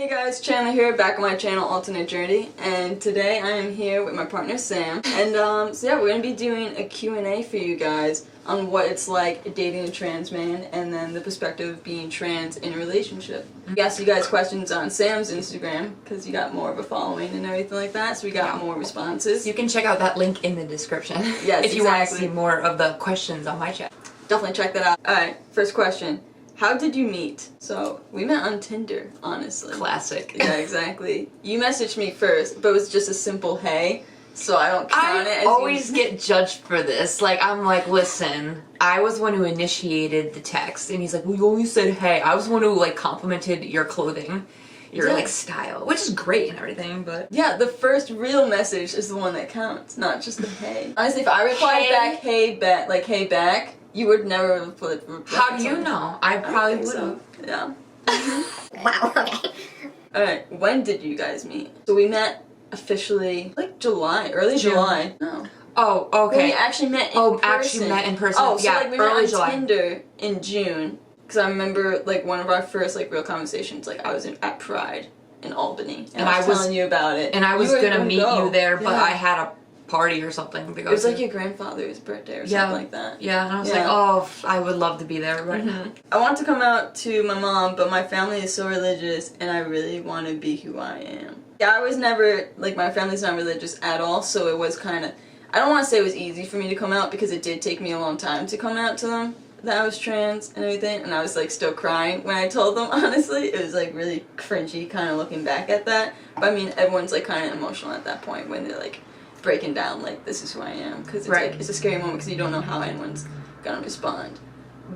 Hey guys, Chandler here, back on my channel Alternate Journey, and today I am here with my partner Sam, and so yeah, we're going to be doing a Q&A for you guys on what it's like dating a trans man, and then the perspective of being trans in a relationship. We asked you guys questions on Sam's Instagram, because you got more of a following and everything like that, so we got more responses. You can check out that link in the description Yes, if you want to see more of the questions on my channel. Definitely check that out. Alright, first question. How did you meet? So, we met on Tinder, honestly. Classic. Yeah, exactly. You messaged me first, but it was just a simple hey, so I don't count it as I always get judged for this. Like, I'm like, listen, I was one who initiated the text, and he's like, well, you only said hey. I was one who, like, complimented your clothing, your, like, style, which is great and everything, but... Yeah, the first real message is the one that counts, not just the hey. Honestly, if I replied back, hey back, you would never have put. How do you know? I probably would have. So. Yeah. Wow, okay. Alright, when did you guys meet? So we met officially, like July, early June. July. No. Oh, okay. When we actually met in person. Actually met in person. Oh, so yeah, like we early met on July. Tinder in June. Because I remember, like, one of our first, like, real conversations, like, I was at Pride in Albany. And I was telling you about it. And I was gonna meet you there, but yeah. I had a party or something to go to. It was like your grandfather's birthday or something like that. Yeah, and I was like, oh, I would love to be there right now. I want to come out to my mom, but my family is so religious, and I really want to be who I am. Yeah, I was never, like, my family's not religious at all, so it was kind of, I don't want to say it was easy for me to come out, because it did take me a long time to come out to them that I was trans and everything, and I was, like, still crying when I told them, honestly. It was, like, really cringy kind of looking back at that, but I mean, everyone's, like, kind of emotional at that point when they're, like, breaking down, like, this is who I am, because it's like, it's a scary moment because you don't know how anyone's gonna respond.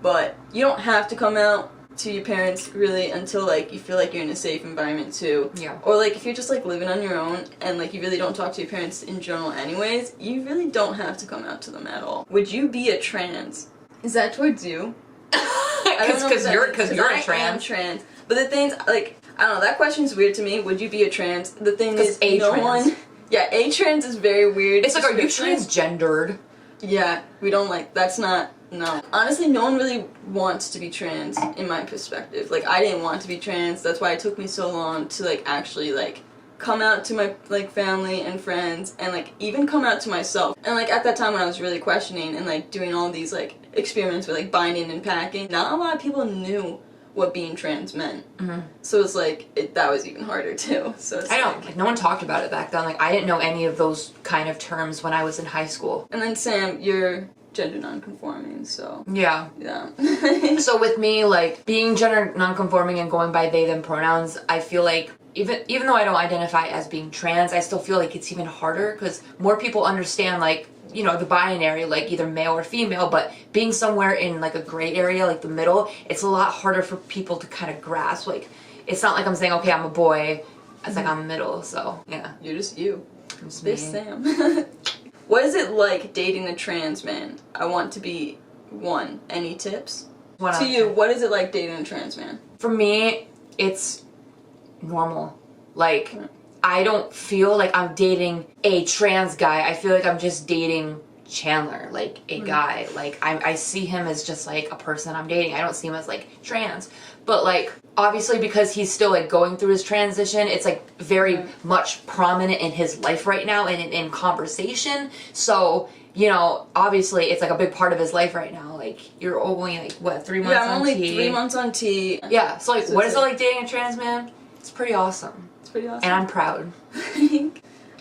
But you don't have to come out to your parents really until, like, you feel like you're in a safe environment too. Yeah. Or, like, if you're just, like, living on your own and, like, you really don't talk to your parents in general anyways, you really don't have to come out to them at all. Would you be a trans? Is that towards you? Because you're a trans. I am trans. But the thing's, like, I don't know, that question's weird to me. Would you be a trans? The thing is, no one... Yeah, A-trans is very weird. It's like, are you transgendered? Yeah, we don't like, that's not, no. Honestly, no one really wants to be trans, in my perspective. Like, I didn't want to be trans, that's why it took me so long to, like, actually, like, come out to my, like, family and friends, and, like, even come out to myself. And, like, at that time when I was really questioning and, like, doing all these, like, experiments with, like, binding and packing, not a lot of people knew what being trans meant. So it's like, that was even harder too. So it's like, no one talked about it back then. Like, I didn't know any of those kind of terms when I was in high school. And then Sam, you're gender non-conforming, so. Yeah. Yeah. So with me, like, being gender non-conforming and going by they, them pronouns, I feel like, even though I don't identify as being trans, I still feel like it's even harder because more people understand, like, you know, the binary, like either male or female, but being somewhere in like a gray area, like the middle, it's a lot harder for people to kind of grasp. Like, it's not like I'm saying, okay, I'm a boy, it's like I'm middle, so yeah. You're just you. Just This Sam. What is it like dating a trans man? I want to be one. Any tips? To you, what is it like dating a trans man? For me, it's normal. Like, I don't feel like I'm dating a trans guy. I feel like I'm just dating Chandler, like a guy. Like, I see him as just like a person I'm dating. I don't see him as like trans. But like, obviously because he's still like going through his transition, it's like very much prominent in his life right now and in conversation. So, you know, obviously it's like a big part of his life right now. Like, you're only like, what, 3 months on T? Yeah, I'm only 3 months on T. Yeah, so like, what is it like dating a trans man? It's pretty awesome. It's pretty awesome. And I'm proud.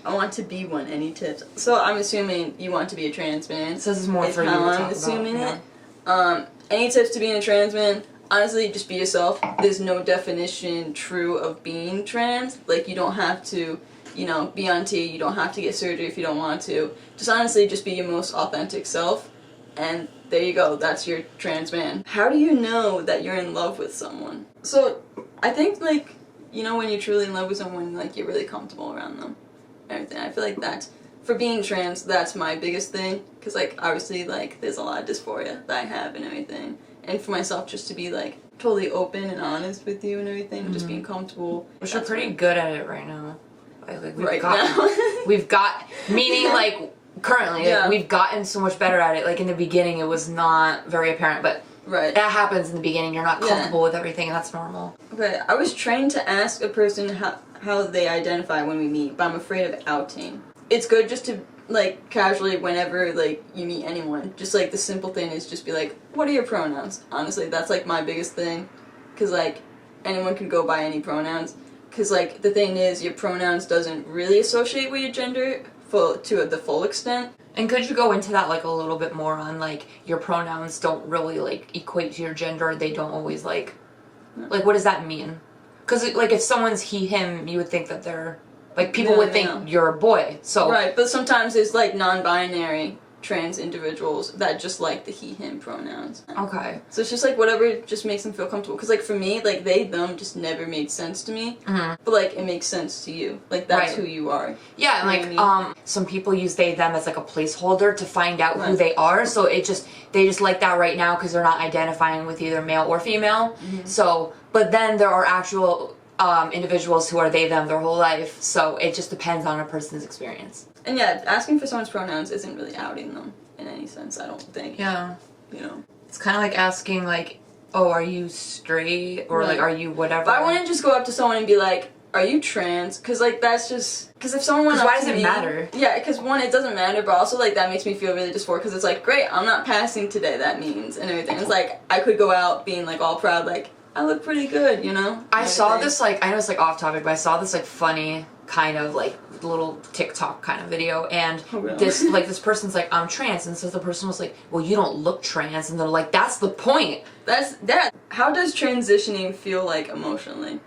I want to be one. Any tips? So I'm assuming you want to be a trans man. So this is more for you to how talk I'm assuming about, it. Any tips to being a trans man? Honestly, just be yourself. There's no definition true of being trans. Like, you don't have to, you know, be on T. You don't have to get surgery if you don't want to. Just honestly, just be your most authentic self. And there you go. That's your trans man. How do you know that you're in love with someone? So I think, like, you know, when you're truly in love with someone, like, you're really comfortable around them. Everything. I feel like that's, for being trans, that's my biggest thing. Because, like, obviously, like, there's a lot of dysphoria that I have and everything. And for myself, just to be, like, totally open and honest with you and everything, just being comfortable. Which we're pretty good at it right now. Like, we've got, meaning, like, currently, like, we've gotten so much better at it. Like, in the beginning, it was not very apparent, but Right. That happens in the beginning. You're not Yeah. comfortable with everything, and that's normal. Okay, I was trained to ask a person how they identify when we meet, but I'm afraid of outing. It's good just to, like, casually, whenever, like, you meet anyone, just, like, the simple thing is just be like, what are your pronouns? Honestly, that's, like, my biggest thing. Because, like, anyone can go by any pronouns. Because, like, the thing is, your pronouns doesn't really associate with your gender to the full extent. And could you go into that, like, a little bit more on, like, your pronouns don't really, like, equate to your gender? They don't always, like, what does that mean? Because, like, if someone's he, him, you would think that they're, like, people Yeah, would think yeah. you're a boy, so. Right, but sometimes there's, like, non-binary trans individuals that just like the he, him pronouns. Okay. So it's just, like, whatever just makes them feel comfortable. Because, like, for me, like, they, them just never made sense to me. Mm-hmm. But, like, it makes sense to you. Like, that's Right. who you are. Yeah, and, You like, know what I some people use they, them as, like, a placeholder to find out who Right. they are, so they just like that right now because they're not identifying with either male or female. Mm-hmm. So, but then there are actual individuals who are they, them their whole life, so it just depends on a person's experience. And yeah, asking for someone's pronouns isn't really outing them in any sense, I don't think. Yeah. You know? It's kind of like asking, like, oh, are you straight? Or, like, Right. are you whatever? But I wouldn't just go up to someone and be like, are you trans? Because, like, that's just... Because if someone went 'Cause up why to does it me... matter? Yeah, because, one, it doesn't matter, but also, like, that makes me feel really dysphoric, because it's like, great, I'm not passing today, that means, and everything. It's like, I could go out being, like, all proud, like, I look pretty good, you know? I saw this, like, I know it's, like, off topic, but I saw this, like, funny kind of, like, little TikTok kind of video, and Oh, really? this person's like, I'm trans, and so the person was like, well, you don't look trans, and they're like, that's the point. How does transitioning feel like emotionally?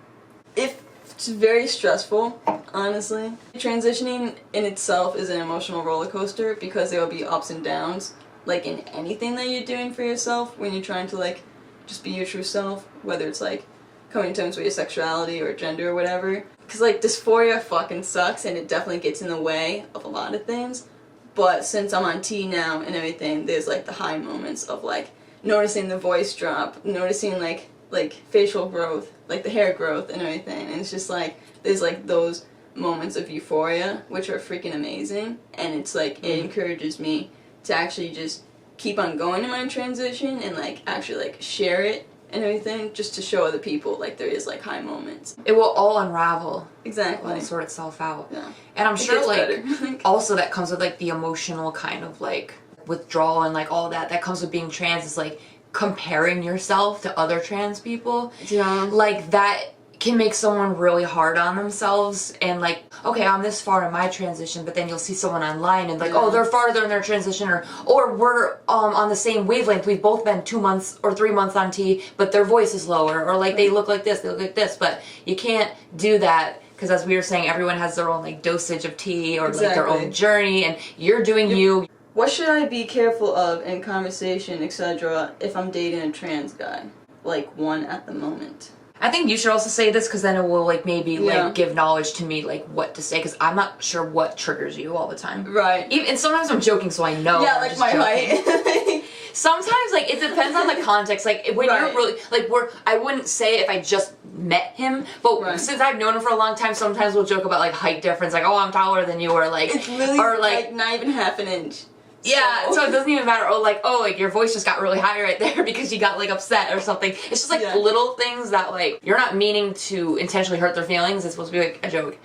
It's very stressful, honestly. Transitioning in itself is an emotional roller coaster because there will be ups and downs, like in anything that you're doing for yourself when you're trying to, like, just be your true self, whether it's, like, coming to terms with your sexuality or gender or whatever. Because, like, dysphoria fucking sucks and it definitely gets in the way of a lot of things. But since I'm on T now and everything, there's, like, the high moments of, like, noticing the voice drop, noticing, like facial growth, like the hair growth and everything. And it's just, like, there's, like, those moments of euphoria, which are freaking amazing. And it's, like, it encourages me to actually just keep on going in my transition and, like, actually, like, share it and everything, just to show other people, like, there is, like, high moments. It will all unravel. Exactly. It'll sort itself out. Yeah. And I'm It sure, gets like, better. also that comes with, like, the emotional kind of, like, withdrawal and, like, all that comes with being trans is, like, comparing yourself to other trans people. Yeah. Like, that can make someone really hard on themselves and, like, okay, I'm this far in my transition, but then you'll see someone online and, like, oh, they're farther in their transition, or we're on the same wavelength, we've both been 2 months or 3 months on T, but their voice is lower, or, like, they look like this, they look like this, but you can't do that because, as we were saying, everyone has their own, like, dosage of tea or, like, their Exactly. own journey, and you're doing you. What should I be careful of in conversation, etc., if I'm dating a trans guy? Like, one at the moment. I think you should also say this because then it will, like, maybe, Yeah. like, give knowledge to me, like, what to say, because I'm not sure what triggers you all the time. Right. Even, and sometimes I'm joking, so I know. Yeah, I'm like just my joking. height. Sometimes, like, it depends on the context. Like, when Right. you're really, like, I wouldn't say if I just met him, but Right. since I've known him for a long time, sometimes we'll joke about, like, height difference, like, oh, I'm taller than you, or, like, It's really, or, like, not even half an inch. yeah, so it doesn't even matter. Oh, like your voice just got really high right there because you got, like, upset or something. It's just, like, Yeah. little things that, like, you're not meaning to intentionally hurt their feelings. It's supposed to be, like, a joke.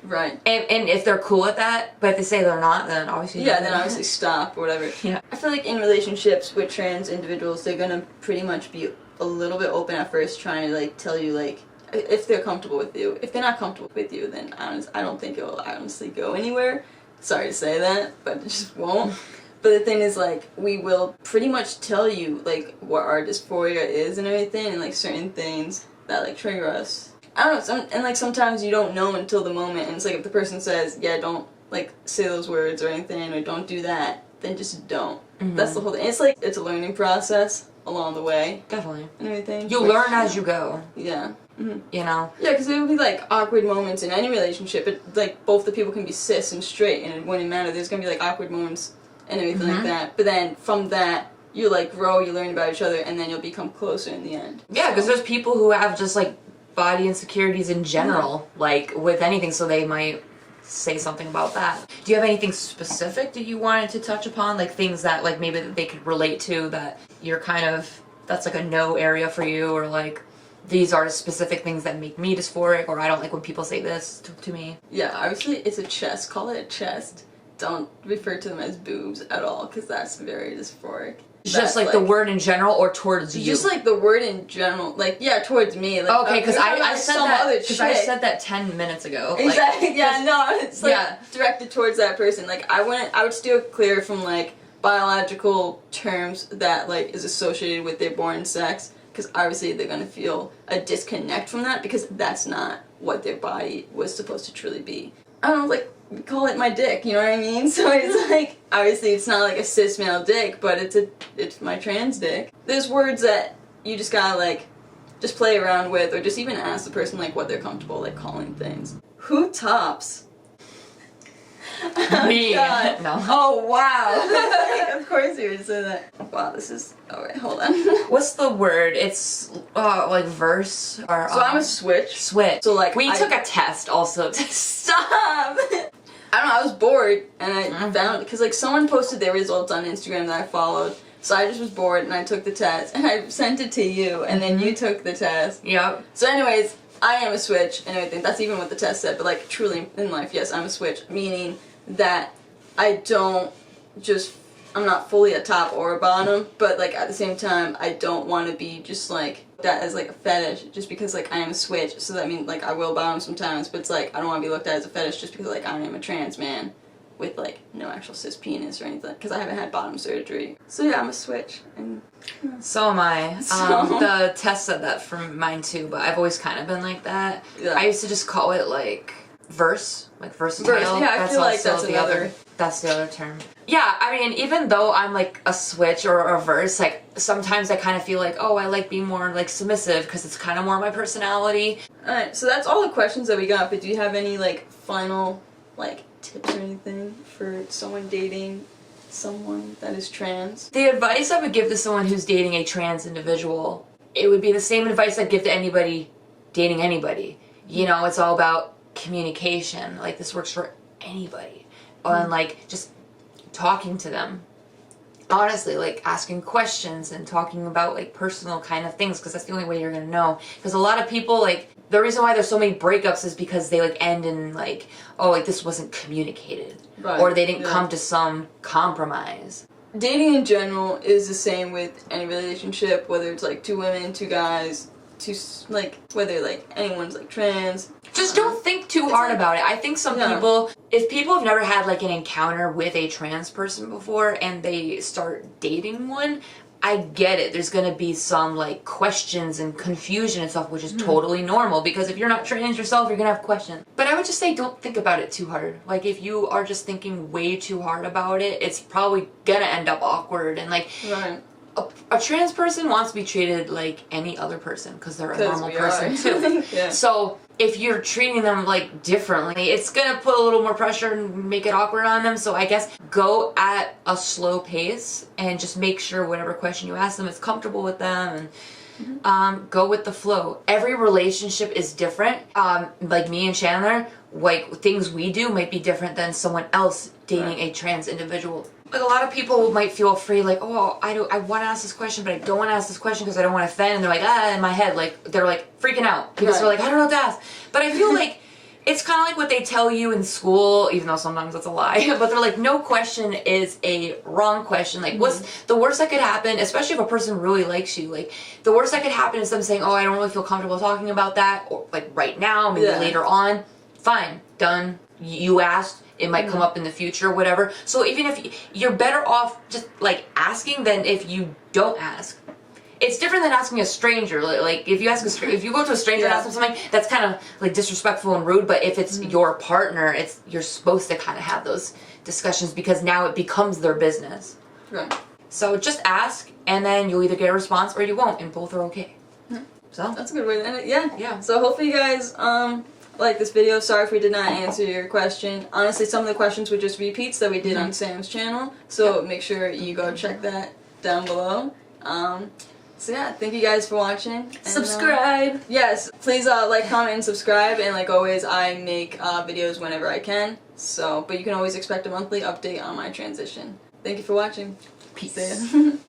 Right. And if they're cool with that, but if they say they're not, then obviously Yeah, then obviously stop or whatever. Yeah. I feel like in relationships with trans individuals, they're gonna pretty much be a little bit open at first, trying to, like, tell you, like, if they're comfortable with you. If they're not comfortable with you, then I don't think it will honestly go anywhere. Sorry to say that, but it just won't. But the thing is, like, we will pretty much tell you, like, what our dysphoria is and everything, and, like, certain things that, like, trigger us. I don't know, and, like, sometimes you don't know until the moment, and it's like if the person says, yeah, don't, like, say those words or anything, or don't do that, then just don't. That's the whole thing. It's like, it's a learning process along the way Definitely. and everything. You which, learn as you go, Yeah. you know? Yeah, because there will be, like, awkward moments in any relationship. Like, both the people can be cis and straight, and it wouldn't matter. There's gonna be, like, awkward moments and everything like that. But then, from that, you, like, grow, you learn about each other, and then you'll become closer in the end. Yeah, because there's people who have just, like, body insecurities in general, like, with anything, so they might say something about that. Do you have anything specific that you wanted to touch upon? Like, things that, like, maybe that they could relate to that you're kind of that's like a no area for you, or like these are specific things that make me dysphoric, or I don't like when people say this to me. Yeah, obviously it's a chest. Call it a chest. Don't refer to them as boobs at all, because that's very dysphoric. Just like the word in general, or towards you? Just like the word in general. Like, yeah, towards me. Like, okay, because I said some that. other Because I chick. said that 10 minutes ago. Exactly. Like, yeah. No, it's like yeah. directed towards that person. Like, I would steer clear from like biological terms that like is associated with their born sex, because obviously they're gonna feel a disconnect from that, because that's not what their body was supposed to truly be. I don't know, like, we call it my dick, you know what I mean? So it's like, obviously it's not like a cis male dick, but it's my trans dick. There's words that you just gotta like just play around with, or just even ask the person like what they're comfortable like calling things. Who tops? Me. God. No. Oh wow. Of course you would say that. Wow, this is alright, hold on. What's the word? It's like verse or. So I'm a switch. Switch. So like we took a test also. Stop! I don't know, I was bored and I found, because like someone posted their results on Instagram that I followed, so I just was bored and I took the test and I sent it to you and then you took the test. Yep. So anyways, I am a switch and everything. That's even what the test said, but like truly in life, yes, I'm a switch, meaning that I'm not fully a top or a bottom, but like at the same time, I don't want to be just like that as like a fetish just because like I am a switch. So that means like I will bottom sometimes, but it's like I don't want to be looked at as a fetish just because like I am a trans man with like no actual cis penis or anything, because I haven't had bottom surgery. So yeah, I'm a switch. And so am I. So- The test said that for mine too, but I've always kind of been like that. Yeah. I used to just call it like verse, like versatile. Verse, yeah, I feel like also that's the another- That's the other term. Yeah, I mean, even though I'm like a switch or a verse, like sometimes I kind of feel like, oh, I like being more like submissive because it's kind of more my personality. Alright, so that's all the questions that we got, but do you have any like final like tips or anything for someone dating someone that is trans? The advice I would give to someone who's dating a trans individual, it would be the same advice I'd give to anybody dating anybody. You know, it's all about communication. Like, this works for anybody. And like just talking to them. Honestly, like asking questions and talking about like personal kind of things, because that's the only way you're gonna know. Because a lot of people, like, the reason why there's so many breakups is because they like end in like, oh, like this wasn't communicated, Right, or they didn't yeah. come to some compromise. Dating in general is the same with any relationship, whether it's like two women, two guys, like whether like anyone's like trans. Just don't think too hard about it. I think some Yeah. people, if people have never had like an encounter with a trans person before and they start dating one, I get it. There's gonna be some like questions and confusion and stuff, which is totally normal, because if you're not trans yourself, you're gonna have questions. But I would just say don't think about it too hard. Like, if you are just thinking way too hard about it, it's probably gonna end up awkward. And like, Right. a trans person wants to be treated like any other person because they're a 'Cause normal we person are. too. Yeah. So if you're treating them like differently, it's gonna put a little more pressure and make it awkward on them. So I guess go at a slow pace and just make sure whatever question you ask them is comfortable with them, and go with the flow. Every relationship is different. Like me and Chandler, like things we do might be different than someone else dating a trans individual. Like, a lot of people might feel afraid, like, oh, I want to ask this question, but I don't want to ask this question because I don't want to offend. And they're like, in my head, like, they're like freaking out because Right. they're like, I don't know what to ask. But I feel like it's kind of like what they tell you in school, even though sometimes that's a lie. But they're like, no question is a wrong question. Like, what's the worst that could happen, especially if a person really likes you? Like, the worst that could happen is them saying, oh, I don't really feel comfortable talking about that, or like right now, maybe Yeah. later on. Fine, done. You asked. It might come up in the future, whatever. So even if you're better off just like asking than if you don't ask. It's different than asking a stranger. Like, if you ask if you go to a stranger and ask them something, that's kind of like disrespectful and rude. But if it's your partner, you're supposed to kind of have those discussions, because now it becomes their business. Right. So just ask, and then you'll either get a response or you won't, and both are okay. So That's a good way to end it. Yeah. Yeah. So hopefully you guys like this video. Sorry if we did not answer your question. Honestly, some of the questions were just repeats that we did on Sam's channel. So make sure you go check that down below. So yeah, thank you guys for watching. And, subscribe. yes, please like, comment, and subscribe. And like always, I make videos whenever I can. So, but you can always expect a monthly update on my transition. Thank you for watching. Peace. See ya.